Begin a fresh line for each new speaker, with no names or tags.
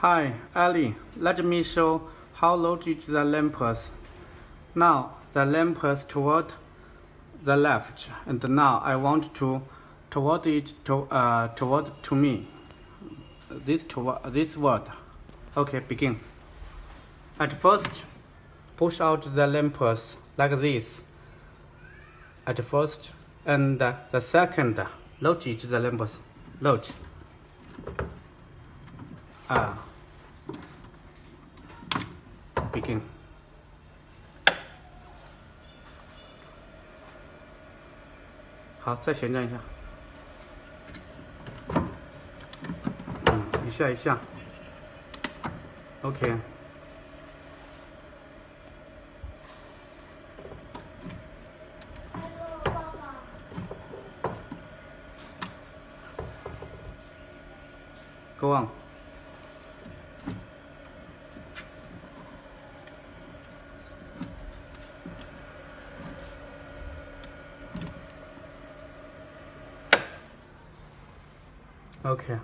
Hi, Ali. Let me show how locate the lamps. Now the lamps toward the left, and now I want to toward it to me. This word. Okay, begin. At first, push out the lamps like this. At first, and the second, locate the lamps. Locate. Begin. 好，再旋转一下。一下一下。OK。Go on. Okay.